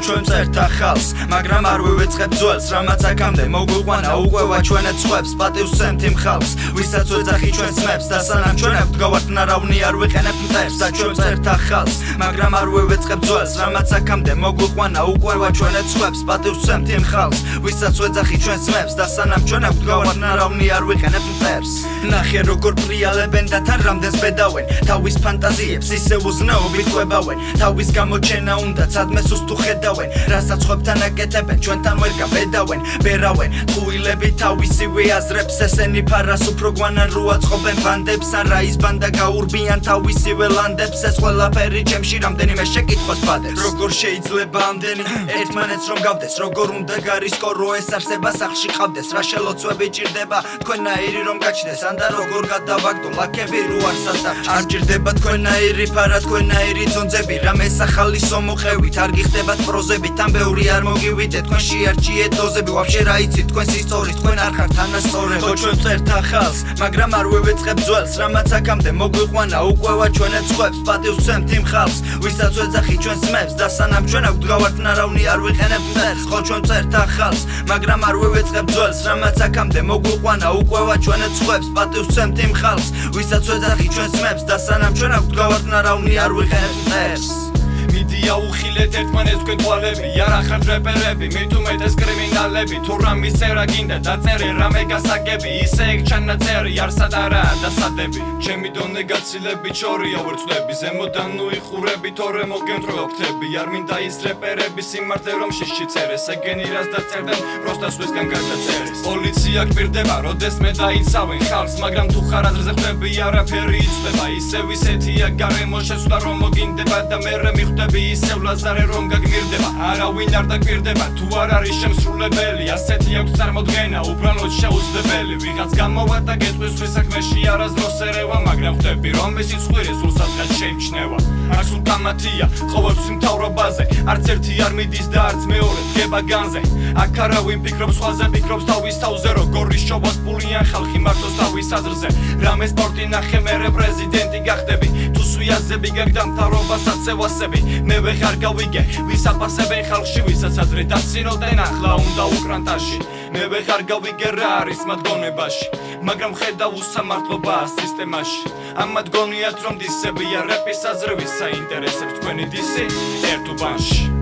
ჩვენ წერთ ახალს მაგრამ არ ვივიწყებ ძველს რამაც აქამდე მოგვიყვანა უკვე ჩვენეთ სხვებს პატივს ვცემთ იმ ხალხს ვისაც ვეძახი ჩვენს მეფს და სანამ ჩვენ ვდგავართ ნარავნი არ ვიყენებთ მტერს და ჩვენ წერთ ახალს მაგრამ არ ვივიწყებ ძველს რამაც აქამდე მოგვიყვანა უკვე ჩვენეთ სხვებს პატივს ვცემთ იმ ხალხს ვისაც ვეძახი ჩვენს მეფს და სანამ ჩვენ ვდგავართ ნარავნი არ ვიყენებთ მტერს ნახე როგორ პრიალებენ და თან რამდენს ბედავენ თავის ფანტაზიებს ისე უზნეობით ყვებავენ თავის გამოჩენა უნდა ცადმე სუსტ უხედავენ რასაც ხვებთან აკეთებენ ჩვენთან ვერ გაბედავენ ბერავენ ტყუილები თავისივე აზრებს ესენი ფარას უფრო გვანან რო აწყობენ ბანდებს ან რაის ბანდა გაურბიან თავისივე ლანდებს ეს ყველაფერი ჩემში რამდენიმე შეკითხვას ბადებს როგორ შეიძლება ამდენი ერთმანეთს რომ გავდეს როგორ უნდა გარისკო რო ეს არსება სახლში ყავდეს რა შელოცვები ჭირდება თქვენნაირი რომ გაჩნდეს ან და როგორ გადავაგდო ლაქები რო არსად არ ჭირდება თქვენნაირი ფარა თქვენნაირი ძონძები რამეს ახალი სომოყევით არ გიხდებათ პროზებით თან ბევრი არ მოგივიდეთ თქვენ შეარჩიეთ დოზები ვაფშე რა იცით თქვენს ისტორიის თქვენ არ ხართ თანასწორები ხო ჩვენ წერთ ახალს მაგრამ არ ვივიწყებ ძველს რამაც აქამდე მოგვიყვანა უკვე ჩვენეთ სხვებს პატივს ვცემთ იმ ხალხს ვისაც ვეძახი ჩვენს მეფს და სანამ ჩვენ ვდგავართ ნარავნი არ ვიყენებთ მტერს ხო ჩვენ წერთ ახალს მაგრამ არ ვივიწყებ ძველს რამაც აქამდე მოგვიყვანა უკვე ჩვენეთ სხვებს პატივს ვცემთ იმ ხალხს ვისაც ვეძახი ჩვენს მეფს და სანამ ჩვენ ვდგავართ ნარავნი არ ვიყენებთ მტერს მიდია უხილეთ ერთმანეთს თქვენ თვალები არ ახართ რეპერები მით უმეტეს კრიმინალები თუ რამის წერა გინდა დაწერე რამე გასაგები ისე ეგ ჩანაწერი არსად არაა დასადები ჩემი დონე გაცილებით შორია ვერწლები ზემოდან უიხურები თორე მოგემთროლა ფრთები არ მინდა ის რეპერები სიმართლე რომ შიში წერეს ეგენი რას დაწერდნენ პროსტა სხვისგან გადაწერეს პოლიცია გპირდება როდეს მე დაიცავენ ხალხს მაგრამ თუ ხარ აზრზე ხვდები არაფერი იცდება ისევ ისეთია გარემო შეცვლა რომ მოგინდება და მე მიხვდები ისევ ლაზარე რომ გაგმირდება არავინ არ დაგვირდება თუ არ არის შემსრულებელი ასეთი აქვს წარმოდგენა უბრალოდ შეუძლებელი ვიღაც გამოვა და გეტყვის ხვის საქმეში არასდროს ერევა მაგრამ ხვდები რომ ის სიცხვირი სულ სადღაც შეიმჩნევა აქ სულ კამათია ყოველთვის მთავრობაზე არც ერთი არ მიდის და არც მეორე დგება განზე აქ არავინ ფიქრობს სხვაზე ფიქრობს თავის თავზე როგორ ისჩობას პულიან ხალხი მარტოს თავის აზრზე რამე სპორტი ნახე მერე პრეზიდენტი გახდები თუ სვიაზები გაგდა მთავრობასაც ევასები მე ვეღარ გავიგე ვის აფასებენ ხალხში ვისაც აზრი დასცინოდნენ ახლა უნდა უკრანტაში მე ვეღარ გავიგე რა არის მათ გონებაში მაგრამ ხედავ უსამართლობაა სისტემაში ამათ გონიათ რომ დისებია რეპის აზრი ვის საინტერესებს თქვენი დისი ერთ უბანში